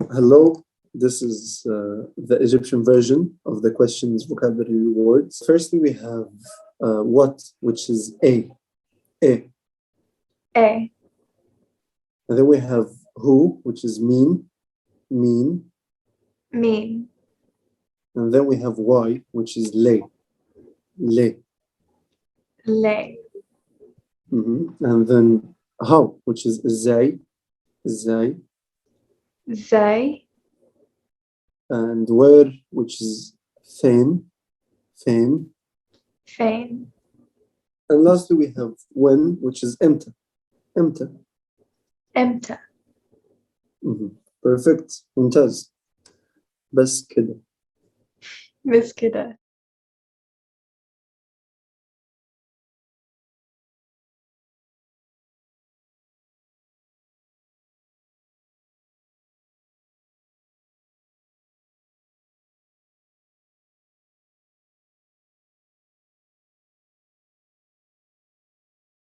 Hello, this is the Egyptian version of the questions vocabulary words. Firstly, we have what, which is a. A. And then we have who, which is mean. Mean. And then we have why, which is le. Lay. And then how, which is zay. Zay. And where, which is fame. Fame. And lastly, we have when, which is امتى. إمتى. Perfect. ممتاز. بس كده. بس كده.